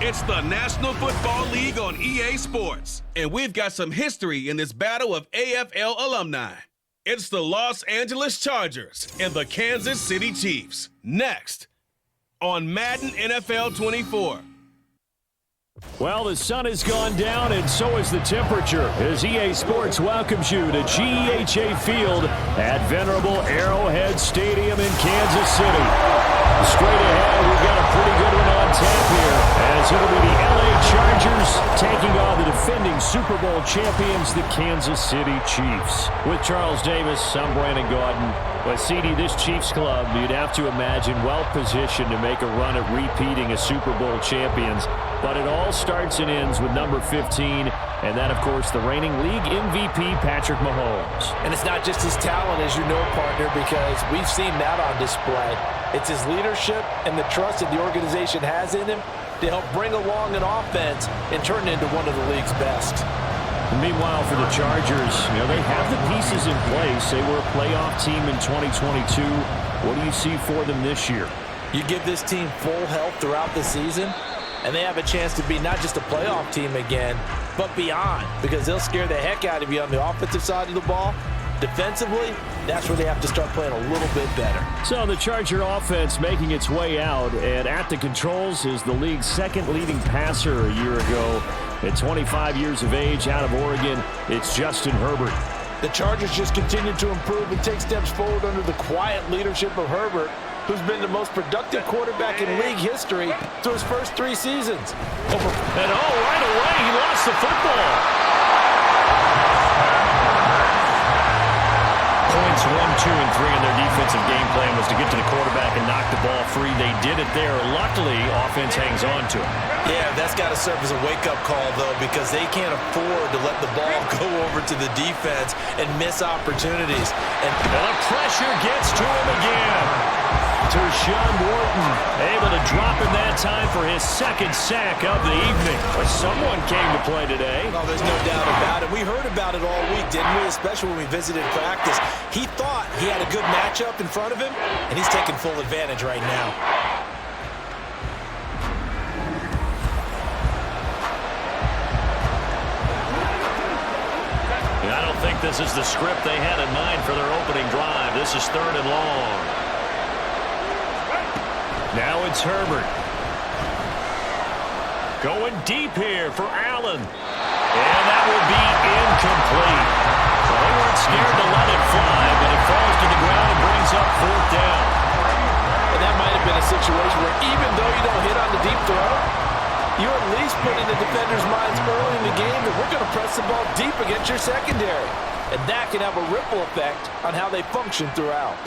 It's the National Football League on EA Sports, and we've got some history in this battle of AFL alumni. It's the Los Angeles Chargers and the Kansas City Chiefs. Next on Madden NFL 24. Well, the sun has gone down, and so has the temperature, as EA Sports welcomes you to GEHA Field at venerable Arrowhead Stadium in Kansas City. Straight ahead, we've got a pretty good one on tap here, as it'll be the LA Chargers taking on the defending Super Bowl champions, the Kansas City Chiefs. With Charles Davis, I'm Brandon Gaudin. But, CD, this Chiefs club, you'd have to imagine, well-positioned to make a run at repeating as Super Bowl champions. But it all starts and ends with number 15, and that, of course, the reigning league MVP, Patrick Mahomes. And it's not just his talent, as you know, partner, because we've seen that on display. It's his leadership and the trust that the organization has in him to help bring along an offense and turn it into one of the league's best. Meanwhile, for the Chargers, they have the pieces in place. They were a playoff team in 2022. What do you see for them this year? You give this team full health throughout the season, and they have a chance to be not just a playoff team again, but beyond, because they'll scare the heck out of you on the offensive side of the ball. Defensively, that's where they have to start playing a little bit better. So the Charger offense making its way out, and at the controls is the league's second leading passer a year ago. At 25 years of age, out of Oregon, it's Justin Herbert. The Chargers just continue to improve and take steps forward under the quiet leadership of Herbert, who's been the most productive quarterback in league history through his first 3 seasons. And right away, he lost the football. Points 1, 2, and 3 in their defensive game plan was to get to the quarterback and knock the ball free. They did it there. Luckily, offense hangs on to it. Yeah, that's got to serve as a wake-up call, though, because they can't afford to let the ball go over to the defense and miss opportunities. And the pressure gets to him again. Tershawn Wharton able to drop in that time for his second sack of the evening. But someone came to play today. Oh, there's no doubt about it. We heard about it all week, didn't we? Especially when we visited practice. He thought he had a good matchup in front of him, and he's taking full advantage right now. I don't think this is the script they had in mind for their opening drive. This is 3rd and long. Now it's Herbert. Going deep here for Allen. And that will be incomplete. Well, they weren't scared to let it fly, but it falls to the ground and brings up 4th down. And that might have been a situation where even though you don't hit on the deep throw, you at least put in the defenders' minds early in the game that we're going to press the ball deep against your secondary. And that can have a ripple effect on how they function throughout.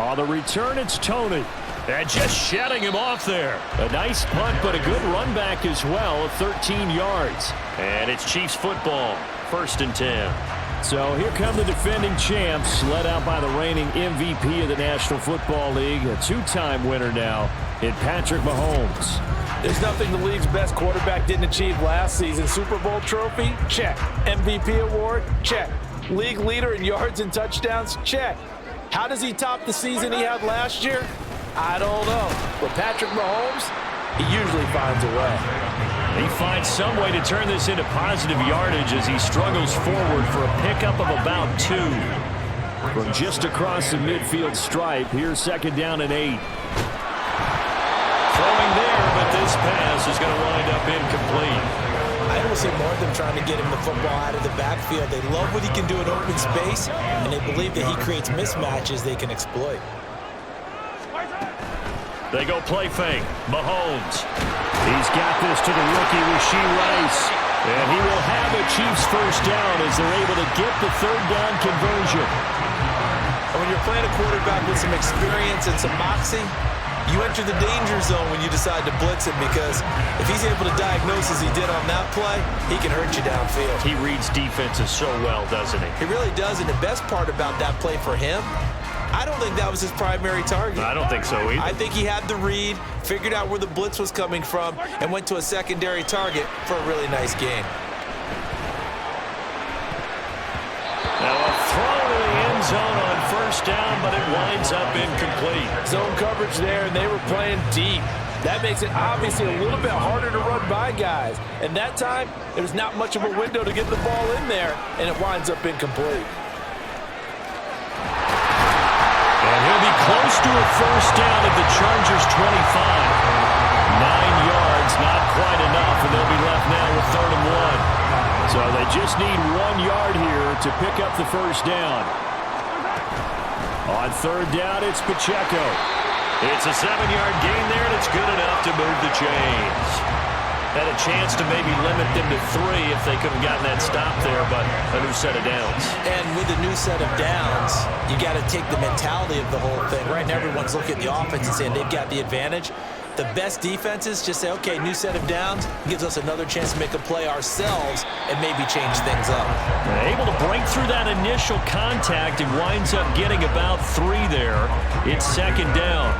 On the return, it's Tony. And just shedding him off there. A nice punt, but a good run back as well, 13 yards. And it's Chiefs football, 1st and 10. So here come the defending champs, led out by the reigning MVP of the National Football League, a 2-time winner now in Patrick Mahomes. There's nothing the league's best quarterback didn't achieve last season. Super Bowl trophy? Check. MVP award? Check. League leader in yards and touchdowns? Check. How does he top the season he had last year? I don't know. But Patrick Mahomes, he usually finds a way. He finds some way to turn this into positive yardage as he struggles forward for a pickup of about 2. From just across the midfield stripe, here's 2nd down and 8. Throwing there, but this pass is going to wind up incomplete. I don't see more of them trying to get him the football out of the backfield. They love what he can do in open space, and they believe that he creates mismatches they can exploit. They go play fake. Mahomes. He's got this to the rookie, Rashee Rice. And he will have a Chiefs 1st down as they're able to get the 3rd down conversion. And when you're playing a quarterback with some experience and some moxie, you enter the danger zone when you decide to blitz him, because if he's able to diagnose as he did on that play, he can hurt you downfield. He reads defenses so well, doesn't he? He really does, and the best part about that play for him, I don't think that was his primary target. I don't think so either. I think he had the read, figured out where the blitz was coming from, and went to a secondary target for a really nice game. Now a throw to the end zone on 1st down, but it winds up incomplete. Zone coverage there, and they were playing deep. That makes it obviously a little bit harder to run by guys. And that time, there's not much of a window to get the ball in there, and it winds up incomplete. And he'll be close to a first down at the Chargers' 25. 9 yards, not quite enough, and they'll be left now with 3rd and 1. So they just need 1 yard here to pick up the first down. On 3rd down, it's Pacheco. It's a 7-yard gain there, and it's good enough to move the chains. Had a chance to maybe limit them to 3 if they could have gotten that stop there, but a new set of downs. And with a new set of downs, you got to take the mentality of the whole thing. Right now, everyone's looking at the offense and saying they've got the advantage. The best defenses just say, okay, new set of downs, gives us another chance to make a play ourselves and maybe change things up. They're able to break through that initial contact and winds up getting about 3 there. It's 2nd down.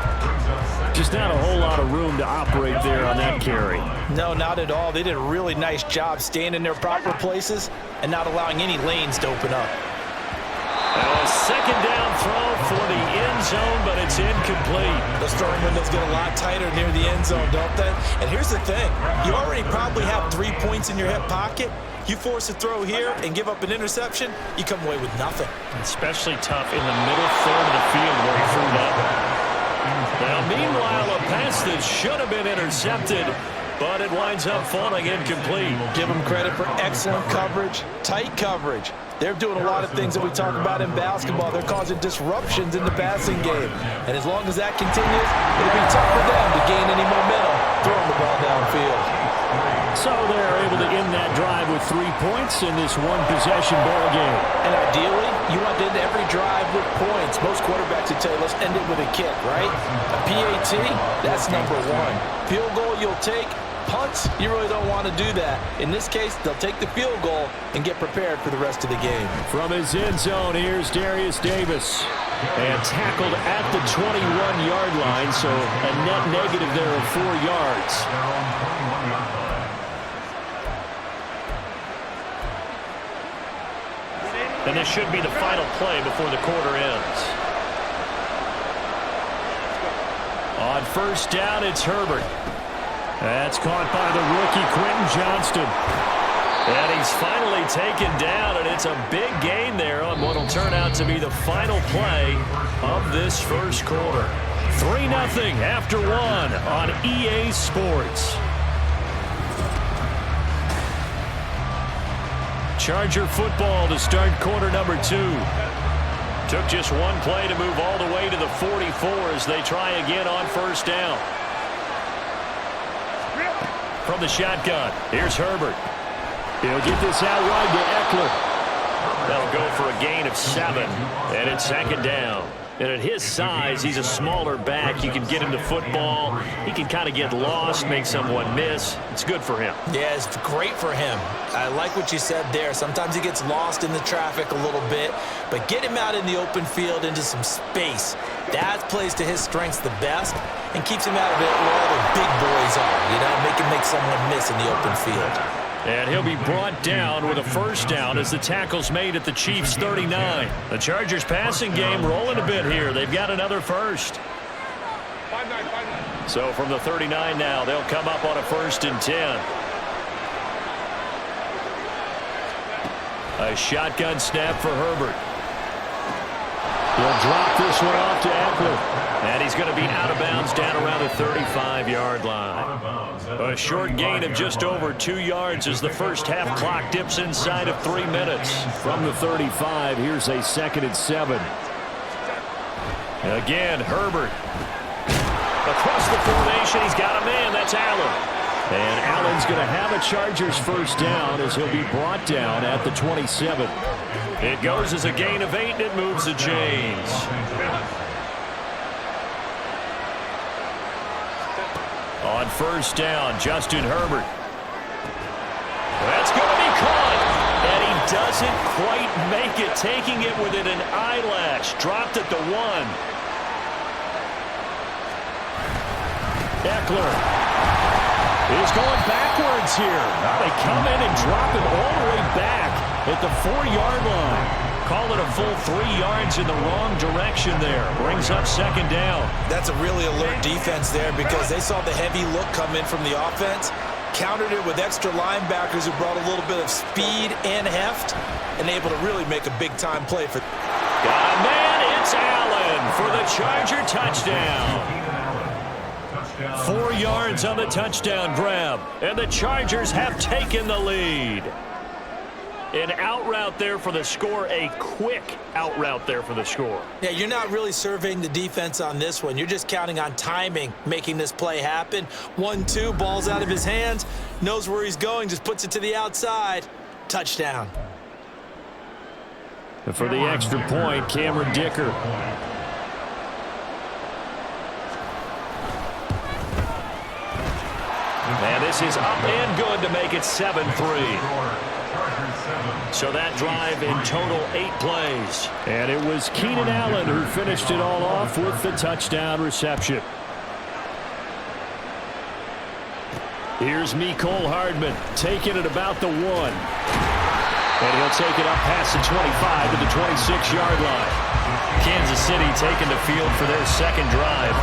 Just not a whole lot of room to operate there on that carry. No, not at all. They did a really nice job staying in their proper places and not allowing any lanes to open up. A 2nd down throw for the end zone, but it's incomplete. Those throwing windows get a lot tighter near the end zone, don't they? And here's the thing. You already probably have 3 points in your hip pocket. You force a throw here and give up an interception, you come away with nothing. Especially tough in the middle third of the field where he threw that one. Now, meanwhile, a pass that should have been intercepted, but it winds up falling incomplete. Give them credit for excellent coverage, tight coverage. They're doing a lot of things that we talk about in basketball. They're causing disruptions in the passing game. And as long as that continues, it'll be tough for them to gain any momentum throwing the ball downfield. So they're able to end that drive with 3 points in this one-possession ball game. And ideally, you want to end every drive with points. Most quarterbacks would tell you, let's end it with a kick, right? A PAT, that's number 1. Field goal you'll take. Punts, you really don't want to do that. In this case, they'll take the field goal and get prepared for the rest of the game. From his end zone, here's Darius Davis. And tackled at the 21-yard line, so a net negative there of 4 yards. And this should be the final play before the quarter ends. On 1st down, it's Herbert. That's caught by the rookie, Quentin Johnston. And he's finally taken down, and it's a big gain there on what will turn out to be the final play of this first quarter. 3-0 after 1 on EA Sports. Charger football to start quarter number 2. Took just 1 play to move all the way to the 44 as they try again on 1st down. From the shotgun, here's Herbert. He'll get this out wide to Eckler. That'll go for a gain of 7, and it's 2nd down. And at his size, he's a smaller back. You can get him to football. He can kind of get lost, make someone miss. It's good for him. Yeah, it's great for him. I like what you said there. Sometimes he gets lost in the traffic a little bit, but get him out in the open field into some space. That plays to his strengths the best and keeps him out of it where all the big boys are, you know, make someone miss in the open field. And he'll be brought down with a 1st down as the tackle's made at the Chiefs' 39. The Chargers passing game rolling a bit here. They've got another 1st. So from the 39 now, they'll come up on a 1st and 10. A shotgun snap for Herbert. He'll drop this one off to Eckler. And he's going to be out of bounds down around the 35-yard line. A short gain of just over 2 yards as the first half clock dips inside of 3 minutes. From the 35, here's a 2nd and 7. Again, Herbert. Across the formation, he's got a man. That's Allen. And Allen's going to have a Chargers 1st down as he'll be brought down at the 27. It goes as a gain of 8, and it moves the chains. On 1st down, Justin Herbert. That's going to be caught. And he doesn't quite make it, taking it within an eyelash. Dropped at the 1. Eckler is going backwards here. They come in and drop it all the way back at the 4-yard line. Call it a full 3 yards in the wrong direction there. Brings up second down. That's a really alert defense there because they saw the heavy look come in from the offense, countered it with extra linebackers who brought a little bit of speed and heft, and able to really make a big-time play for. Got a man, it's Allen for the Charger touchdown. 4 yards on the touchdown grab, and the Chargers have taken the lead. An out route there for the score, a quick out route there for the score. Yeah, you're not really surveying the defense on this one. You're just counting on timing, making this play happen. 1-2, ball's out of his hands, knows where he's going, just puts it to the outside. Touchdown. And for the extra point, Cameron Dicker. And this is up and good to make it 7-3. So that drive in total 8 plays. And it was Keenan Allen who finished it all off with the touchdown reception. Here's Mecole Hardman taking it about the 1. And he'll take it up past the 25 to the 26-yard line. Kansas City taking the field for their second drive.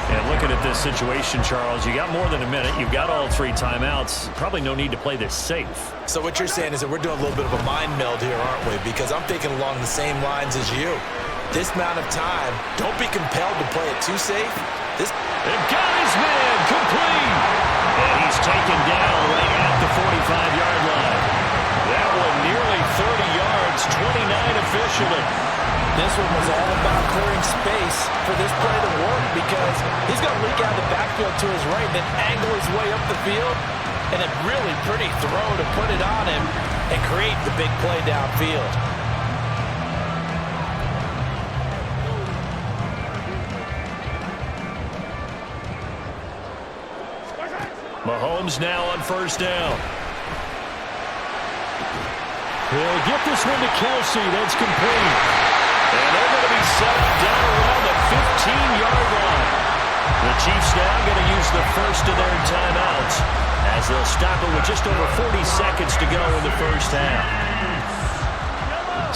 And looking at this situation, Charles, you got more than a minute. You've got all 3 timeouts. Probably no need to play this safe. So what you're saying is that we're doing a little bit of a mind meld here, aren't we? Because I'm thinking along the same lines as you. This amount of time, don't be compelled to play it too safe. And got his man complete. And he's taken down right at the 45-yard line. That one nearly 30 yards, 29 officially. This one was all about clearing space for this play to work because he's going to leak out of the backfield to his right, then angle his way up the field, and a really pretty throw to put it on him and create the big play downfield. Mahomes now on first down. He'll get this one to Kelsey. That's complete. And they're going to be set up down around the 15-yard line. The Chiefs now going to use the first of their timeouts as they'll stop it with just over 40 seconds to go in the first half.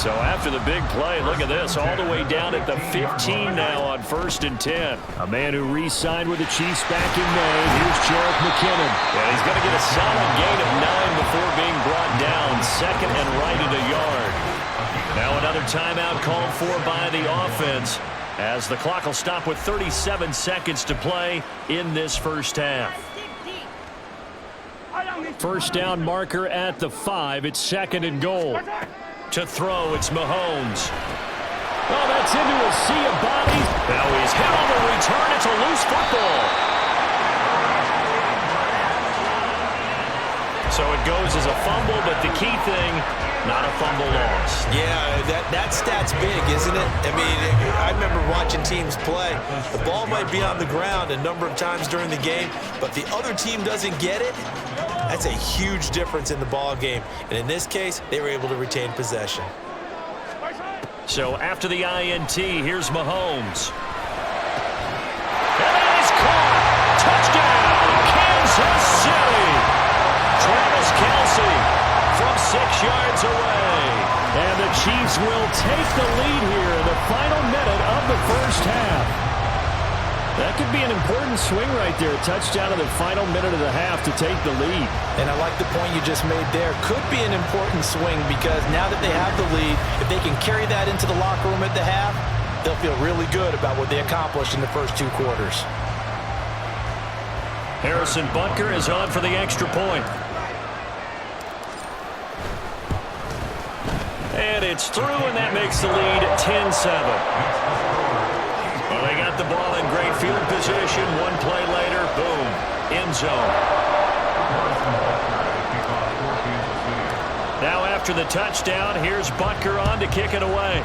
So after the big play, look at this, all the way down at the 15 now on 1st and 10. A man who re-signed with the Chiefs back in May. Here's Jerick McKinnon. And he's going to get a solid gain of 9 before being brought down. Second and right at a yard. Now another timeout called for by the offense as the clock will stop with 37 seconds to play in this first half. First down marker at the 5. It's 2nd and goal. To throw, it's Mahomes. Oh, that's into a sea of bodies. Now he's hit on the return. It's a loose football. So it goes as a fumble, but the key thing, not a fumble loss. Yeah, that stat's big, isn't it? I mean, I remember watching teams play. The ball might be on the ground a number of times during the game, but the other team doesn't get it. That's a huge difference in the ball game. And in this case, they were able to retain possession. So after the INT, here's Mahomes. And that is caught. Touchdown, Kansas City. Travis Kelce from 6 yards away. And the Chiefs will take the lead here in the final minute of the first half. That could be an important swing right there. A touchdown in the final minute of the half to take the lead. And I like the point you just made there. Could be an important swing because now that they have the lead, if they can carry that into the locker room at the half, they'll feel really good about what they accomplished in the first 2 quarters. Harrison Butker is on for the extra point. And it's through, and that makes the lead 10-7. Well, they got the ball in great field position. 1 play later, boom, end zone. Now after the touchdown, here's Butker on to kick it away.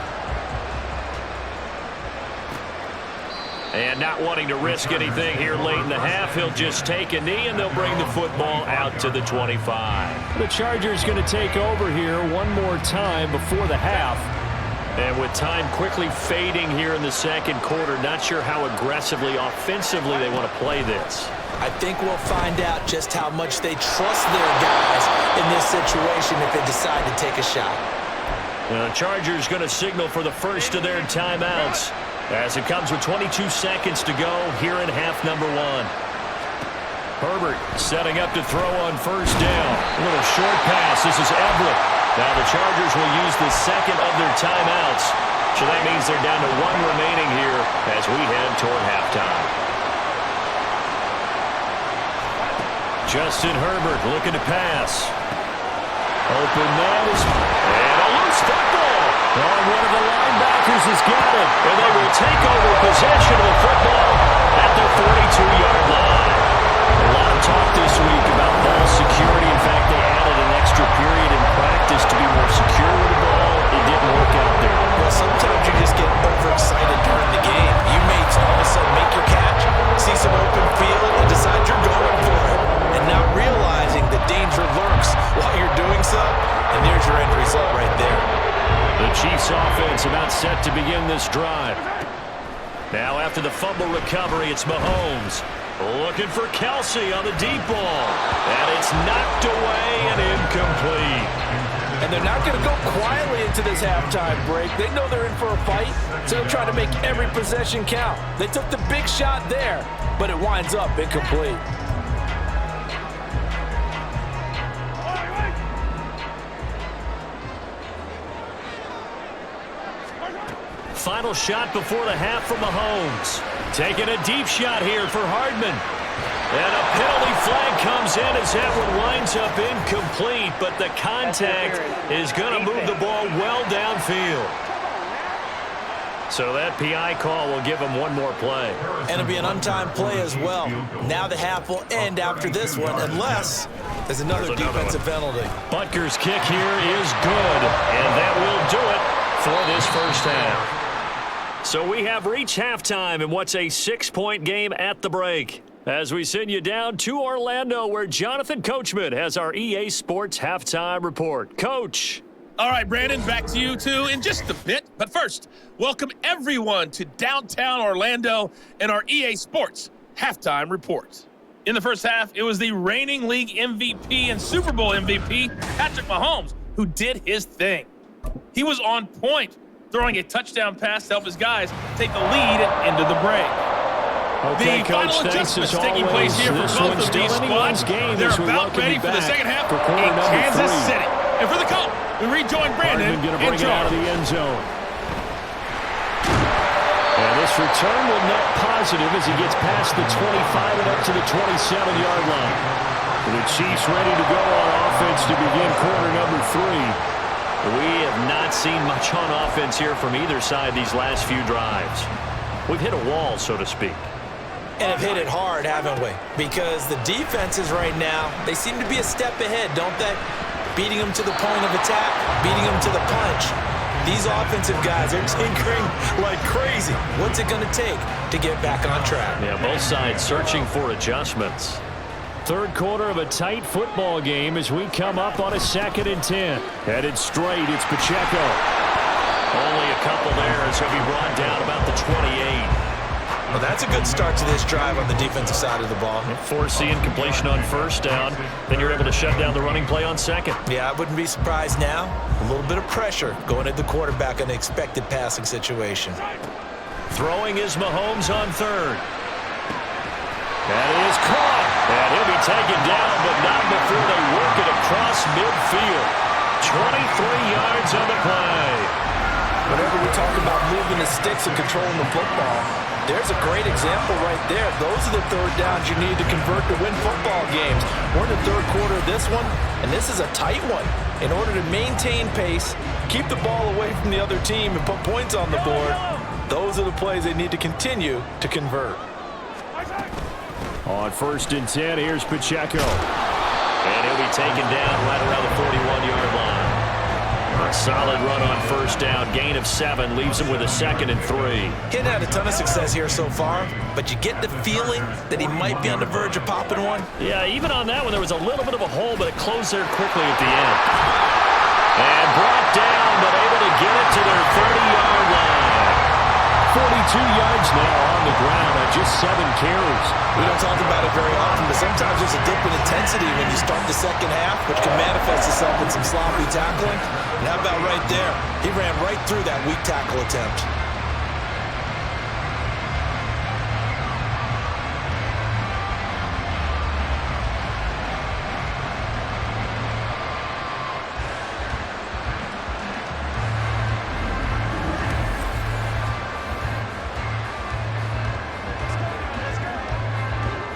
And not wanting to risk anything here late in the half, he'll just take a knee, and they'll bring the football out to the 25. The Chargers going to take over here one more time before the half. And with time quickly fading here in the second quarter, not sure how aggressively, offensively they want to play this. I think we'll find out just how much they trust their guys in this situation if they decide to take a shot. The Chargers going to signal for the first of their timeouts as it comes with 22 seconds to go here in half number one. Herbert setting up to throw on first down. A little short pass. This is Everett. Now the Chargers will use the second of their timeouts. So that means they're down to one remaining here as we head toward halftime. Justin Herbert looking to pass. Open man is... And a loose football. And one of the linebackers has got it. And they will take over possession of the football at the 42-yard line. A lot of talk this week about ball security. In fact, they added an extra period in practice to be more secure with the ball. It didn't work out there. Well, sometimes you just get overexcited during the game. You may all of a sudden make your catch, see some open field, and decide you're going for it. And not realizing the danger lurks while you're doing so. And there's your end result right there. The Chiefs offense about set to begin this drive. Now after the fumble recovery, it's Mahomes. Looking for Kelsey on the deep ball. And it's knocked away and incomplete. And they're not going to go quietly into this halftime break. They know they're in for a fight, so they're trying to make every possession count. They took the big shot there, but it winds up incomplete. Final shot before the half from Mahomes. Taking a deep shot here for Hardman. And a penalty flag comes in as that one winds up incomplete, but the contact is going to move the ball well downfield. So that PI call will give him one more play. And it'll be an untimed play as well. Now the half will end after this one, unless there's another defensive penalty. Butker's kick here is good, and that will do it for this first half. So we have reached halftime in what's a 6-point game at the break. As we send you down to Orlando, where Jonathan Coachman has our EA Sports halftime report. Coach. All right, Brandon, back to you two in just a bit. But first, welcome everyone to downtown Orlando and our EA Sports halftime report. In the first half, it was the reigning league MVP and Super Bowl MVP, Patrick Mahomes, who did his thing. He was on point, throwing a touchdown pass to help his guys take the lead into the break. Okay, the Coach, final adjustments taking always. place here for this both of these squads. They're about ready for the second half in Kansas City. And for the call, we rejoin Brandon going to bring it out of the end zone. And this return will net positive as he gets past the 25 and up to the 27-yard line. The Chiefs ready to go on offense to begin quarter number 3. We have not seen much on offense here from either side these last few drives. We've hit a wall, so to speak. And have hit it hard, haven't we? Because the defenses right now, they seem to be a step ahead, don't they? Beating them to the point of attack, beating them to the punch. These offensive guys are tinkering like crazy. What's it going to take to get back on track? Yeah, both sides searching for adjustments. Third quarter of a tight football game as we come up on a 2nd and 10. Headed straight, it's Pacheco. Only a couple there as he'll be brought down about the 28. Well, that's a good start to this drive on the defensive side of the ball. Forcing completion on first down. Then you're able to shut down the running play on second. Yeah, I wouldn't be surprised now. A little bit of pressure going at the quarterback on the expected passing situation. Throwing is Mahomes on third. That is caught. And he'll be taken down, but not before they work it across midfield. 23 yards on the play. Whenever we talk about moving the sticks and controlling the football, there's a great example right there. Those are the third downs you need to convert to win football games. We're in the third quarter of this one, and this is a tight one. In order to maintain pace, keep the ball away from the other team, and put points on the board, those are the plays they need to continue to convert. On 1st and 10, here's Pacheco. And he'll be taken down right around the 41-yard line. A solid run on first down. Gain of 7 leaves him with a 2nd and 3. He hadn't had a ton of success here so far, but you get the feeling that he might be on the verge of popping one. Yeah, even on that one, there was a little bit of a hole, but it closed there quickly at the end. And brought down, but able to get it to their 30-yard line. yards now on the ground on just 7 carries. We don't talk about it very often, but sometimes there's a dip in intensity when you start the second half, which can manifest itself in some sloppy tackling. And how about right there? He ran right through that weak tackle attempt.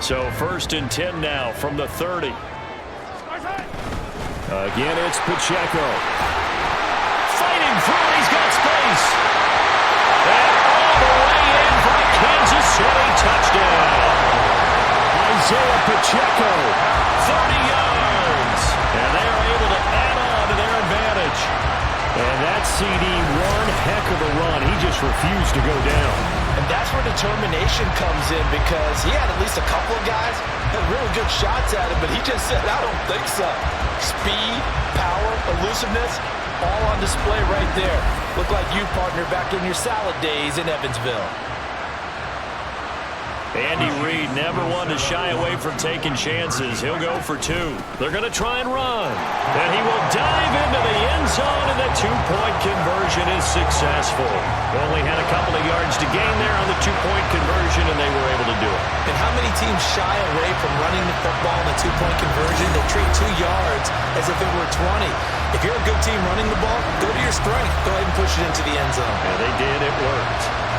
So 1st and 10 now from the 30. Again, it's Pacheco. Fighting through, he's got space. And all the way in for the Kansas City touchdown. Isaiah Pacheco, 30 yards. And they are able to add on to their advantage. And that CD, one heck of a run. He just refused to go down. And that's where determination comes in, because he had at least a couple of guys that had really good shots at him, but he just said, I don't think so. Speed, power, elusiveness, all on display right there. Look like you, partner, back in your salad days in Evansville. Andy Reid never one to shy away from taking chances. He'll go for 2. They're going to try and run. And he will dive into the end zone, and the 2-point conversion is successful. Only had a couple of yards to gain there on the 2-point conversion, and they were able to do it. And how many teams shy away from running the football in a 2-point conversion? They treat 2 yards as if it were 20. If you're a good team running the ball, go to your strength. Go ahead and push it into the end zone. Yeah, they did. It worked.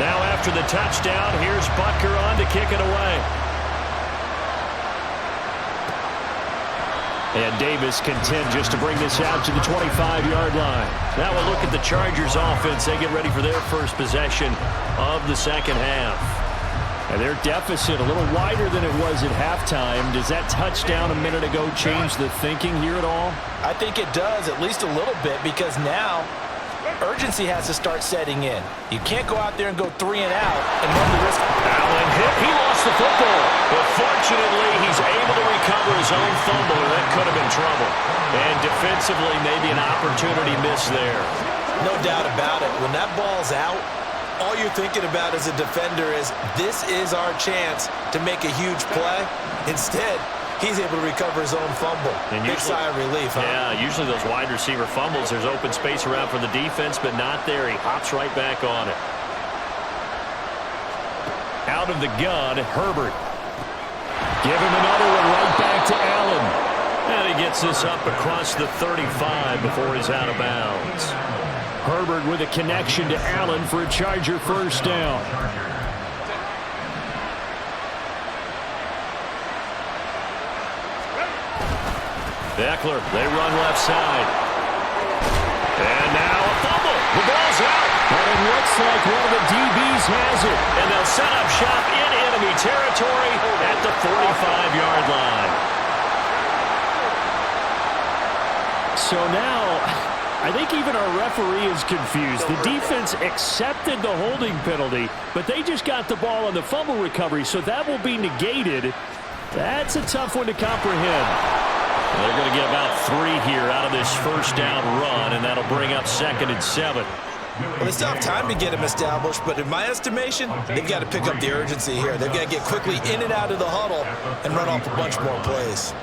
Now after the touchdown, here's Butker on to kick it away. And Davis content just to bring this out to the 25-yard line. Now we'll look at the Chargers offense. They get ready for their first possession of the second half. And their deficit a little wider than it was at halftime. Does that touchdown a minute ago change the thinking here at all? I think it does, at least a little bit, because now urgency has to start setting in. You can't go out there and go 3 and out and run the risk. Allen hit. He lost the football. But fortunately, he's able to recover his own fumble. That could have been trouble. And defensively, maybe an opportunity miss there. No doubt about it. When that ball's out, all you're thinking about as a defender is, this is our chance to make a huge play. Instead, he's able to recover his own fumble. And big sigh of relief, huh? Yeah, usually those wide receiver fumbles, there's open space around for the defense, but not there. He hops right back on it. Out of the gun, Herbert. Give him another one right back to Allen. And he gets this up across the 35 before he's out of bounds. Herbert with a connection to Allen for a Charger first down. Eckler, they run left side. And now a fumble. The ball's out. But it looks like one of the DBs has it. And they'll set up shop in enemy territory at the 45-yard line. So now, I think even our referee is confused. The defense accepted the holding penalty, but they just got the ball on the fumble recovery, so that will be negated. That's a tough one to comprehend. They're going to get about 3 here out of this first down run, and that'll bring up 2nd and 7. Well, they still have time to get him established, but in my estimation, they've got to pick up the urgency here. They've got to get quickly in and out of the huddle and run off a bunch more plays.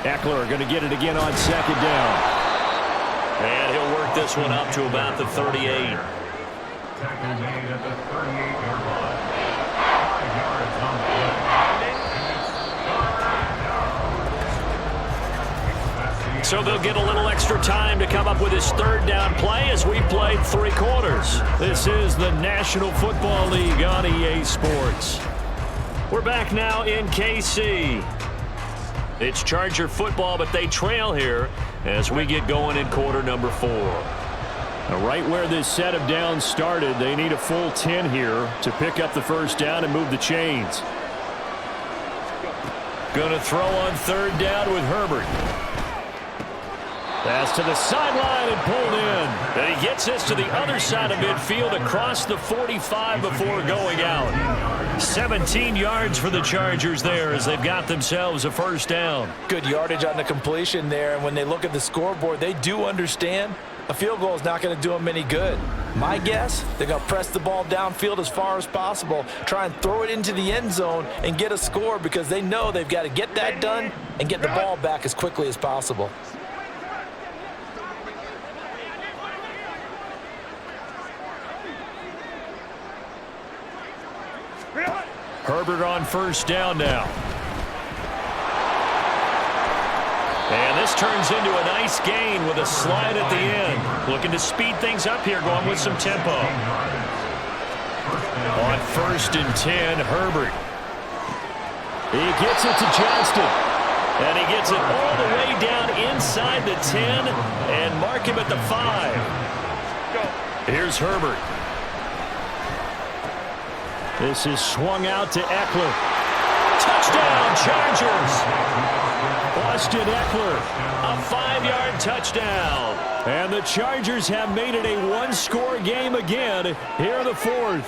Eckler going to get it again on 2nd down. And he'll work this one up to about the 38. So they'll get a little extra time to come up with his 3rd down play as we played 3 quarters. This is the National Football League on EA Sports. We're back now in KC. It's Charger football, but they trail here as we get going in quarter number 4. Now, right where this set of downs started, they need a full 10 here to pick up the first down and move the chains. Going to throw on 3rd down with Herbert. Pass to the sideline and pulled in. And he gets this to the other side of midfield across the 45 before going out. 17 yards for the Chargers there as they've got themselves a first down. Good yardage on the completion there, and when they look at the scoreboard, they do understand a field goal is not going to do them any good. My guess, they're going to press the ball downfield as far as possible, try and throw it into the end zone and get a score because they know they've got to get that done and get the ball back as quickly as possible. Herbert on first down now. And this turns into a nice gain with a slide at the end. Looking to speed things up here, going with some tempo. On 1st and 10, Herbert. He gets it to Johnston. And he gets it all the way down inside the 10 and mark him at the 5. Here's Herbert. This is swung out to Eckler. Touchdown, Chargers! Austin Eckler, a 5-yard touchdown. And the Chargers have made it a one-score game again here in the 4th.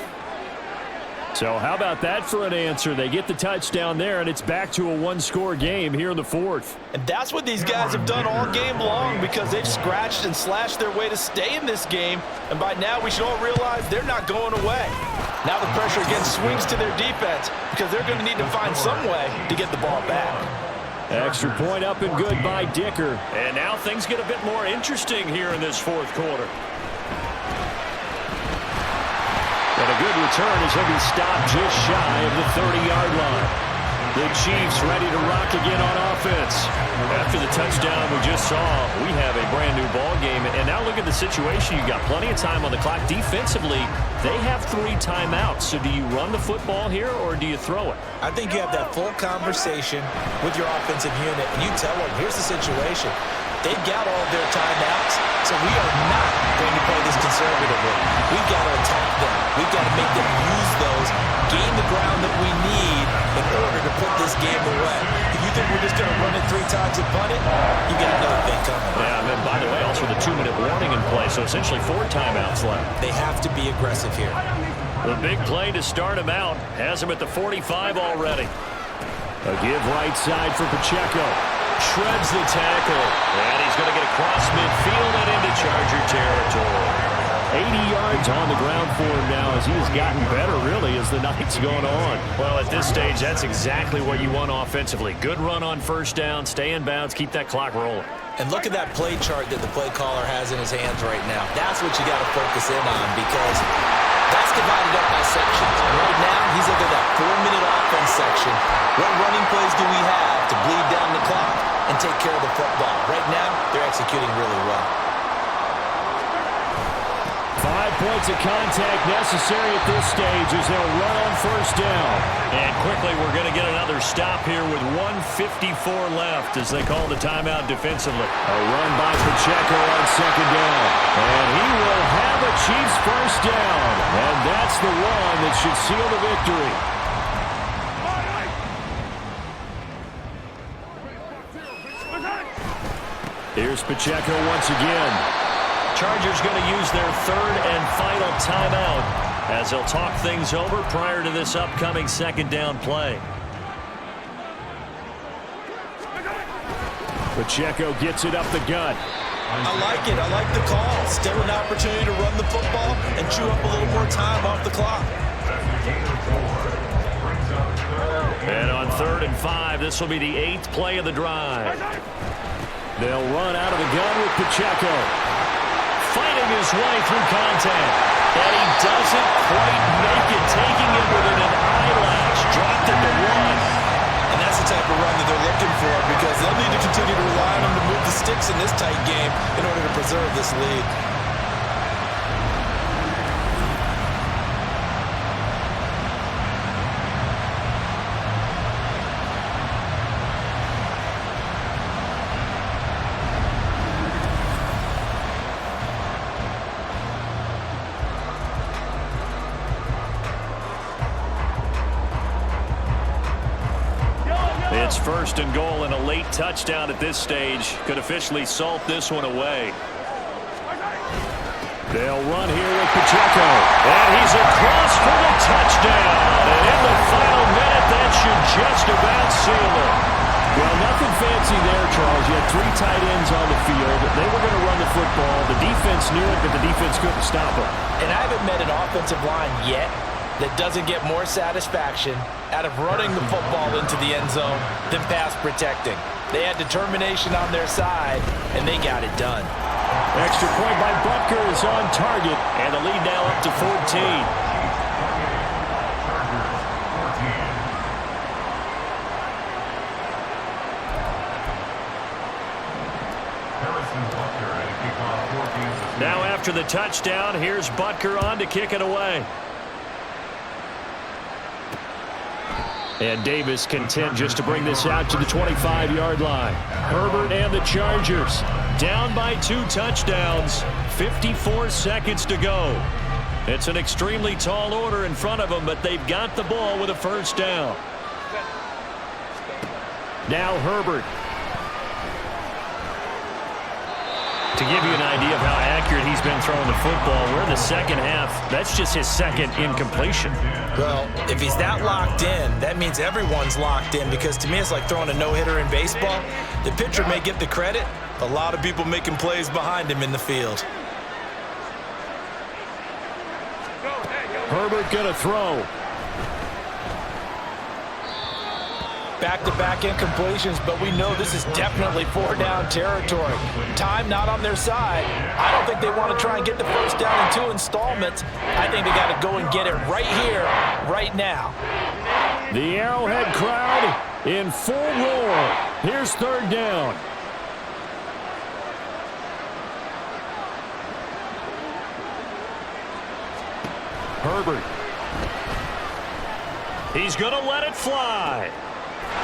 So how about that for an answer? They get the touchdown there, and it's back to a one-score game here in the 4th. And that's what these guys have done all game long because they've scratched and slashed their way to stay in this game. And by now, we should all realize they're not going away. Now the pressure again swings to their defense because they're going to need to find some way to get the ball back. Extra point up and good by Dicker. And now things get a bit more interesting here in this 4th quarter. And a good return as he'll be stopped just shy of the 30-yard line. The Chiefs ready to rock again on offense. After the touchdown we just saw, we have a brand-new ball game. And now look at the situation. You've got plenty of time on the clock. Defensively, they have 3 timeouts. So do you run the football here or do you throw it? I think you have that full conversation with your offensive unit, and you tell them, here's the situation. They've got all of their timeouts, so we are not going to play this conservatively. We've got to attack them. We've got to make them use those, gain the ground that we need in order to put this game away. If you think we're just going to run it 3 times and punt it, you got another thing coming. Yeah, and then by the way, also the 2-minute warning in play, so essentially 4 timeouts left. They have to be aggressive here. The big play to start him out has him at the 45 already. A give right side for Pacheco. Shreds the tackle. And he's going to get across midfield and into Charger territory. 80 yards on the ground for him now as he has gotten better, really, as the night's gone on. Well, at this stage, that's exactly what you want offensively. Good run on first down, stay in bounds, keep that clock rolling. And look at that play chart that the play caller has in his hands right now. That's what you got to focus in on because that's divided up by sections. And right now, he's looking at that 4-minute offense section. What running plays do we have to bleed down the clock and take care of the football? Right now, they're executing really well. 5 points of contact necessary at this stage as they'll run on first down. And quickly, we're going to get another stop here with 1:54 left as they call the timeout defensively. A run by Pacheco on second down. And he will have a Chiefs first down. And that's the one that should seal the victory. Here's Pacheco once again. Chargers going to use their 3rd and final timeout as they'll talk things over prior to this upcoming second down play. Pacheco gets it up the gut. I like it. I like the call. Still an opportunity to run the football and chew up a little more time off the clock. And on 3rd and 5, this will be the 8th play of the drive. They'll run out of the gun with Pacheco. Fighting his way through contact. And he doesn't quite make it, taking it within an eyelash. Dropped at the 1. And that's the type of run that they're looking for because they'll need to continue to rely on him to move the sticks in this tight game in order to preserve this lead. It's 1st and goal, and a late touchdown at this stage could officially salt this one away. They'll run here with Pacheco, and he's across for the touchdown. And in the final minute, that should just about seal it. Well, nothing fancy there, Charles. You had 3 tight ends on the field. They were going to run the football. The defense knew it, but the defense couldn't stop them. And I haven't met an offensive line yet that doesn't get more satisfaction out of running the football into the end zone than pass protecting. They had determination on their side, and they got it done. Extra point by Butker is on target, and the lead now up to 14. Now after the touchdown, here's Butker on to kick it away. And Davis content just to bring this out to the 25-yard line. Herbert and the Chargers down by 2 touchdowns. 54 seconds to go. It's an extremely tall order in front of them, but they've got the ball with a 1st down. Now Herbert. To give you an idea of how accurate he's been throwing the football, we're in the second half. That's just his 2nd incompletion. Well, if he's that locked in, that means everyone's locked in, because to me it's like throwing a no-hitter in baseball. The pitcher may get the credit, a lot of people making plays behind him in the field. Herbert gonna throw. Back-to-back incompletions, but we know this is definitely 4-down territory. Time not on their side. I don't think they want to try and get the 1st down in 2 installments. I think they got to go and get it right here, right now. The Arrowhead crowd in full roar. Here's 3rd down. Herbert. He's going to let it fly.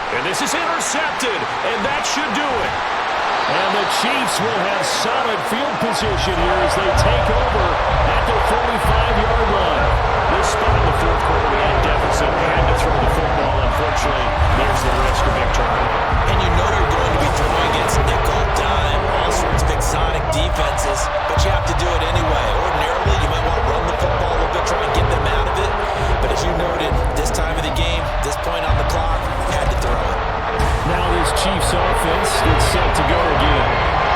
And this is intercepted, and that should do it. And the Chiefs will have solid field position here as they take over at the 45-yard line. This spot in the 4th quarter, we had deficit, had to throw the football. Unfortunately, there's the risk of big turnover. And you know you're going to be throwing against nickel, dime, all sorts of exotic defenses, but you have to do it anyway. Ordinarily, you might want to run the football a little bit, try and get them out of it. But as you noted, this time of the game, this point on the clock, had to throw it. Now this Chiefs offense is set to go again.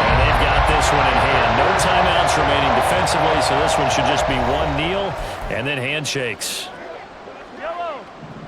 And they've got this one in hand. No timeouts remaining defensively, so this one should just be 1 kneel and then handshakes.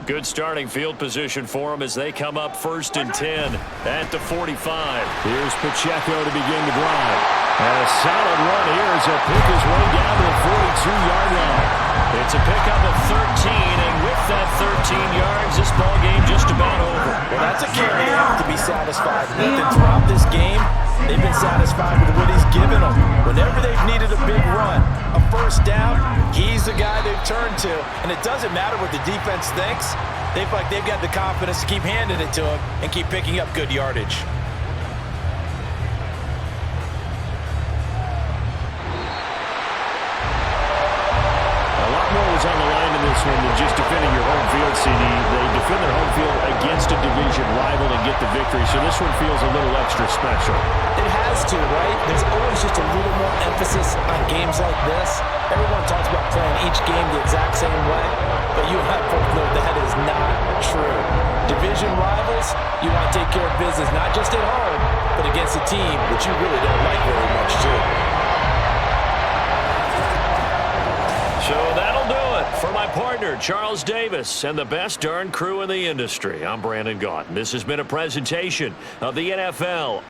Good starting field position for them as they come up 1st and 10 at the 45. Here's Pacheco to begin the drive. And a solid run here as he'll pick his way down to the 42-yard line. It's a pickup of 13, and with that 13 yards, this ball game just about over. Well, that's a carry they have to be satisfied with. And throughout this game, they've been satisfied with what he's given them. Whenever they've needed a big run, a 1st down, he's the guy they've turned to. And it doesn't matter what the defense thinks. They feel like they've got the confidence to keep handing it to him and keep picking up good yardage. On the line in this one than just defending your home field, CD. They defend their home field against a division rival and get the victory, so this one feels a little extra special. It has to, right? There's always just a little more emphasis on games like this. Everyone talks about playing each game the exact same way, but you and I both know that is not true. Division rivals, you want to take care of business not just at home, but against a team that you really don't like very much, too. So that'll do it for my partner, Charles Davis, and the best darn crew in the industry. I'm Brandon Gaunt. This has been a presentation of the NFL